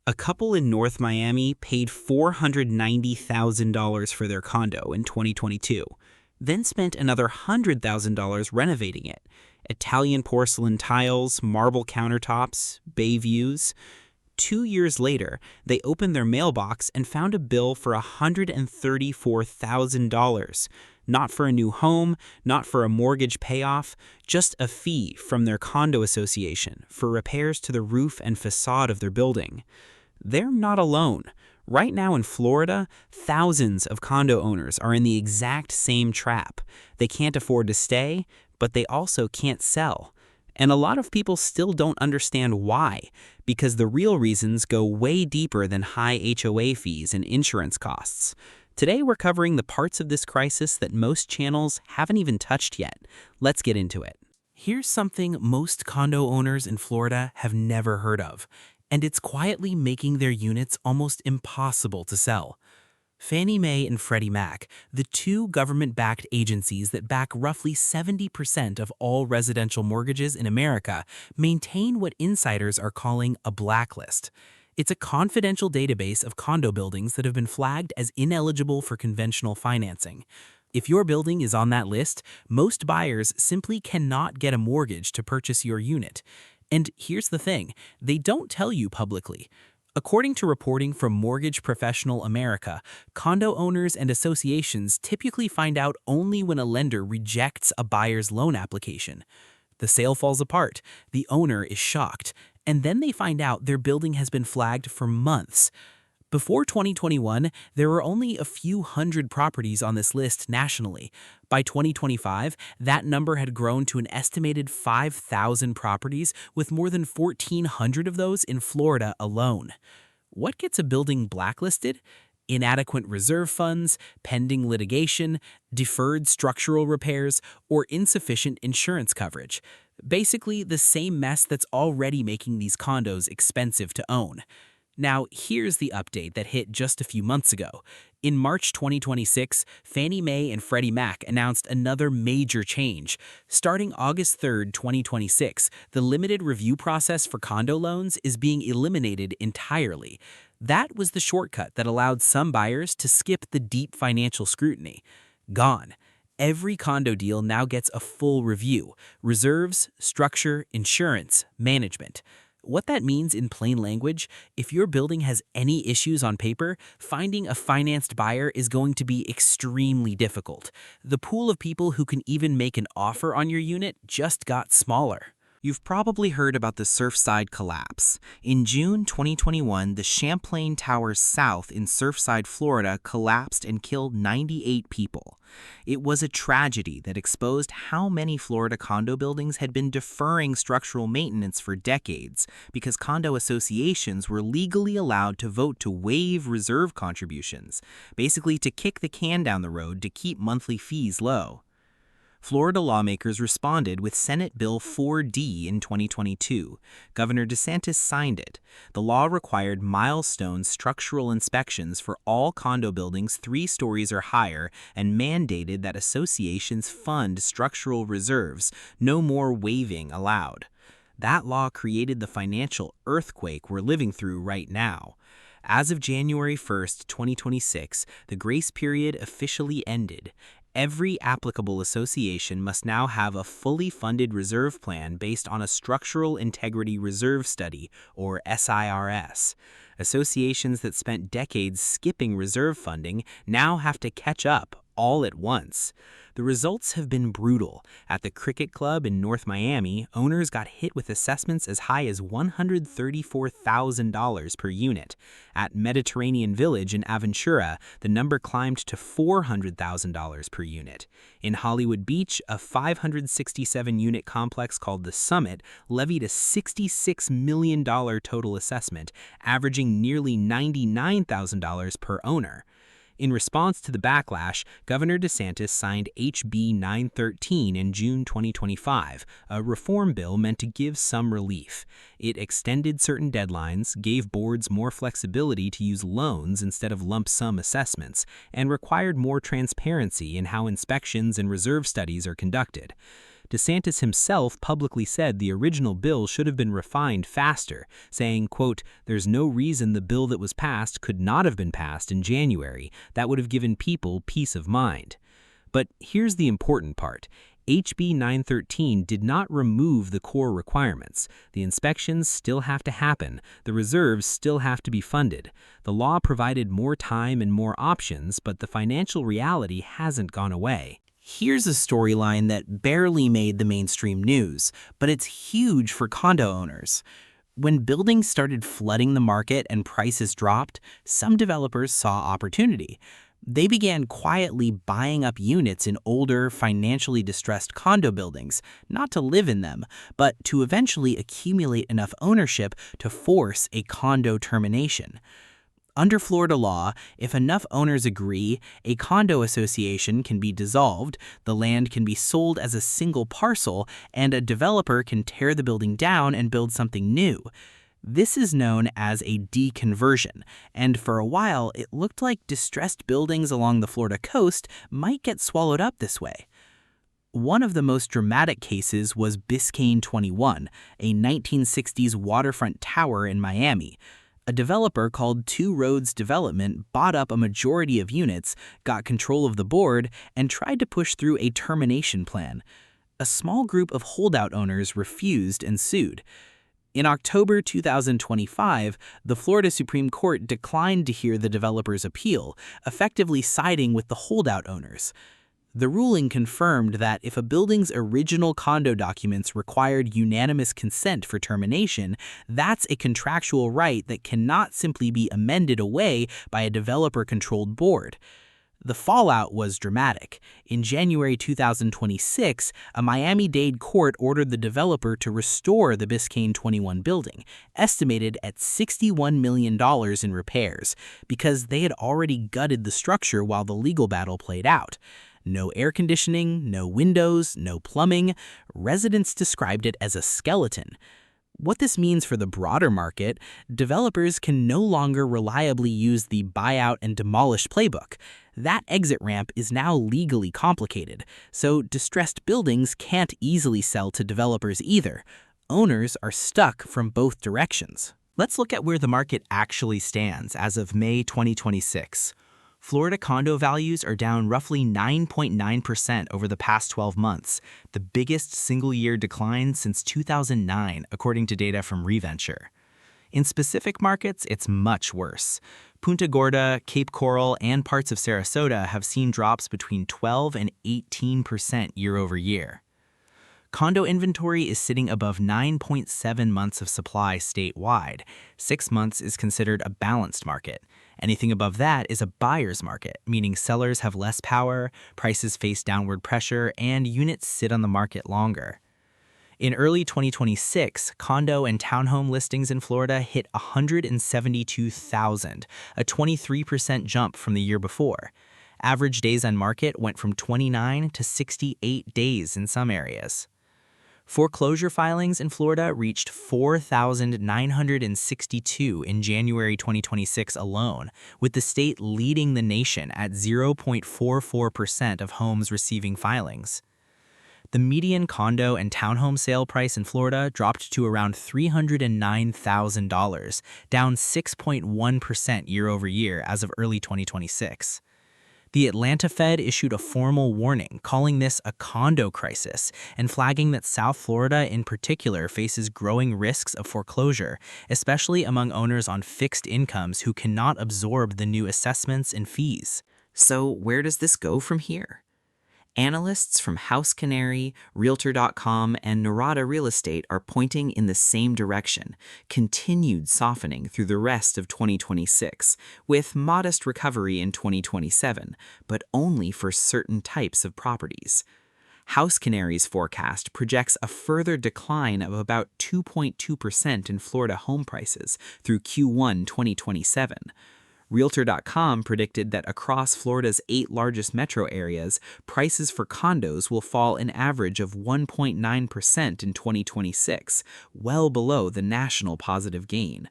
A couple in North Miami paid $490,000 for their condo in 2022, then spent another $100,000 renovating it. Italian porcelain tiles, marble countertops, bay views. 2 years later, they opened their mailbox and found a bill for $134,000. Not for a new home, not for a mortgage payoff, just a fee from their condo association for repairs to the roof and facade of their building. They're not alone. Right now in Florida, thousands of condo owners are in the exact same trap. They can't afford to stay, but they also can't sell. And a lot of people still don't understand why, because the real reasons go way deeper than high HOA fees and insurance costs. Today we're covering the parts of this crisis that most channels haven't even touched yet. Let's get into it. Here's something most condo owners in Florida have never heard of, and it's quietly making their units almost impossible to sell. Fannie Mae and Freddie Mac, the two government-backed agencies that back roughly 70% of all residential mortgages in America, maintain what insiders are calling a blacklist. It's a confidential database of condo buildings that have been flagged as ineligible for conventional financing. If your building is on that list, most buyers simply cannot get a mortgage to purchase your unit. And here's the thing, they don't tell you publicly. According to reporting from Mortgage Professional America, condo owners and associations typically find out only when a lender rejects a buyer's loan application. The sale falls apart, the owner is shocked, and then they find out their building has been flagged for months. Before 2021, there were only a few hundred properties on this list nationally. By 2025, that number had grown to an estimated 5,000 properties, with more than 1,400 of those in Florida alone. What gets a building blacklisted? Inadequate reserve funds, pending litigation, deferred structural repairs, or insufficient insurance coverage. Basically, the same mess that's already making these condos expensive to own. Now, here's the update that hit just a few months ago. In March 2026, Fannie Mae and Freddie Mac announced another major change. Starting August 3, 2026, the limited review process for condo loans is being eliminated entirely. That was the shortcut that allowed some buyers to skip the deep financial scrutiny. Gone. Every condo deal now gets a full review: reserves, structure, insurance, management. What that means in plain language, if your building has any issues on paper, finding a financed buyer is going to be extremely difficult. The pool of people who can even make an offer on your unit just got smaller. You've probably heard about the Surfside collapse. In June 2021, the Champlain Towers South in Surfside, Florida collapsed and killed 98 people. It was a tragedy that exposed how many Florida condo buildings had been deferring structural maintenance for decades because condo associations were legally allowed to vote to waive reserve contributions, basically to kick the can down the road to keep monthly fees low. Florida lawmakers responded with Senate Bill 4D in 2022. Governor DeSantis signed it. The law required milestone structural inspections for all condo buildings 3 stories or higher and mandated that associations fund structural reserves, no more waiving allowed. That law created the financial earthquake we're living through right now. As of January 1, 2026, the grace period officially ended. Every applicable association must now have a fully funded reserve plan based on a Structural Integrity Reserve Study, or SIRS. Associations that spent decades skipping reserve funding now have to catch up all at once. The results have been brutal. At the Cricket Club in North Miami, owners got hit with assessments as high as $134,000 per unit. At Mediterranean Village in Aventura, the number climbed to $400,000 per unit. In Hollywood Beach, a 567-unit complex called The Summit levied a $66 million total assessment, averaging nearly $99,000 per owner. In response to the backlash, Governor DeSantis signed HB 913 in June 2025, a reform bill meant to give some relief. It extended certain deadlines, gave boards more flexibility to use loans instead of lump sum assessments, and required more transparency in how inspections and reserve studies are conducted. DeSantis himself publicly said the original bill should have been refined faster, saying, quote, "There's no reason the bill that was passed could not have been passed in January. That would have given people peace of mind." But here's the important part. HB 913 did not remove the core requirements. The inspections still have to happen. The reserves still have to be funded. The law provided more time and more options, but the financial reality hasn't gone away. Here's a storyline that barely made the mainstream news, but it's huge for condo owners. When buildings started flooding the market and prices dropped, some developers saw opportunity. They began quietly buying up units in older, financially distressed condo buildings, not to live in them, but to eventually accumulate enough ownership to force a condo termination. Under Florida law, if enough owners agree, a condo association can be dissolved, the land can be sold as a single parcel, and a developer can tear the building down and build something new. This is known as a deconversion, and for a while it looked like distressed buildings along the Florida coast might get swallowed up this way. One of the most dramatic cases was Biscayne 21, a 1960s waterfront tower in Miami. A developer called Two Roads Development bought up a majority of units, got control of the board, and tried to push through a termination plan. A small group of holdout owners refused and sued. In October 2025, the Florida Supreme Court declined to hear the developer's appeal, effectively siding with the holdout owners. The ruling confirmed that if a building's original condo documents required unanimous consent for termination, that's a contractual right that cannot simply be amended away by a developer-controlled board. The fallout was dramatic. In January 2026, a Miami-Dade court ordered the developer to restore the Biscayne 21 building, estimated at $61 million in repairs, because they had already gutted the structure while the legal battle played out. No air conditioning, no windows, no plumbing. Residents described it as a skeleton. What this means for the broader market, developers can no longer reliably use the buyout and demolish playbook. That exit ramp is now legally complicated, so distressed buildings can't easily sell to developers either. Owners are stuck from both directions. Let's look at where the market actually stands as of May 2026. Florida condo values are down roughly 9.9% over the past 12 months, the biggest single-year decline since 2009, according to data from ReVenture. In specific markets, it's much worse. Punta Gorda, Cape Coral, and parts of Sarasota have seen drops between 12 and 18% year over year. Condo inventory is sitting above 9.7 months of supply statewide. 6 months is considered a balanced market. Anything above that is a buyer's market, meaning sellers have less power, prices face downward pressure, and units sit on the market longer. In early 2026, condo and townhome listings in Florida hit 172,000, a 23% jump from the year before. Average days on market went from 29 to 68 days in some areas. Foreclosure filings in Florida reached 4,962 in January 2026 alone, with the state leading the nation at 0.44% of homes receiving filings. The median condo and townhome sale price in Florida dropped to around $309,000, down 6.1% year over year as of early 2026. The Atlanta Fed issued a formal warning, calling this a condo crisis and flagging that South Florida in particular faces growing risks of foreclosure, especially among owners on fixed incomes who cannot absorb the new assessments and fees. So where does this go from here? Analysts from House Canary, Realtor.com, and Norada Real Estate are pointing in the same direction, continued softening through the rest of 2026, with modest recovery in 2027, but only for certain types of properties. House Canary's forecast projects a further decline of about 2.2% in Florida home prices through Q1 2027. Realtor.com predicted that across Florida's 8 largest metro areas, prices for condos will fall an average of 1.9% in 2026, well below the national positive gain.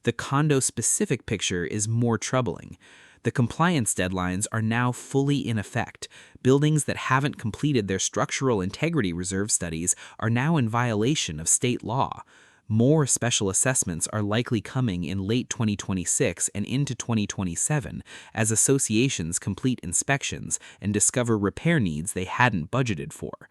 The condo-specific picture is more troubling. The compliance deadlines are now fully in effect. Buildings that haven't completed their structural integrity reserve studies are now in violation of state law. More special assessments are likely coming in late 2026 and into 2027 as associations complete inspections and discover repair needs they hadn't budgeted for.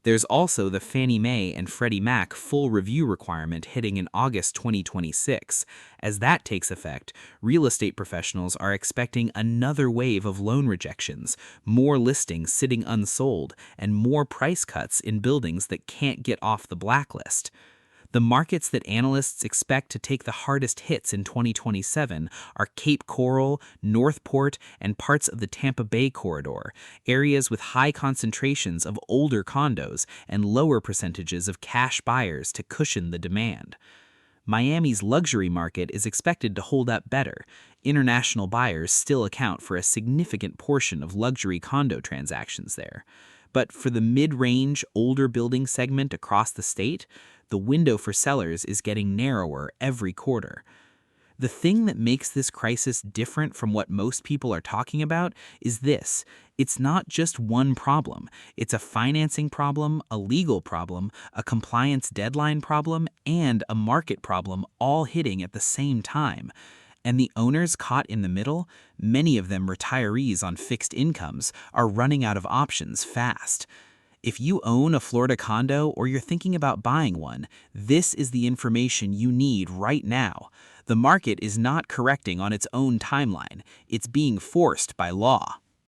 There's also the Fannie Mae and Freddie Mac full review requirement hitting in August 2026. As that takes effect, real estate professionals are expecting another wave of loan rejections, more listings sitting unsold, and more price cuts in buildings that can't get off the blacklist. The markets that analysts expect to take the hardest hits in 2027 are Cape Coral, Northport, and parts of the Tampa Bay corridor, areas with high concentrations of older condos and lower percentages of cash buyers to cushion the demand. Miami's luxury market is expected to hold up better. International buyers still account for a significant portion of luxury condo transactions there. But for the mid-range, older building segment across the state, the window for sellers is getting narrower every quarter. The thing that makes this crisis different from what most people are talking about is this. It's not just one problem. It's a financing problem, a legal problem, a compliance deadline problem, and a market problem all hitting at the same time. And the owners caught in the middle, many of them retirees on fixed incomes, are running out of options fast. If you own a Florida condo or you're thinking about buying one, this is the information you need right now. The market is not correcting on its own timeline. It's being forced by law.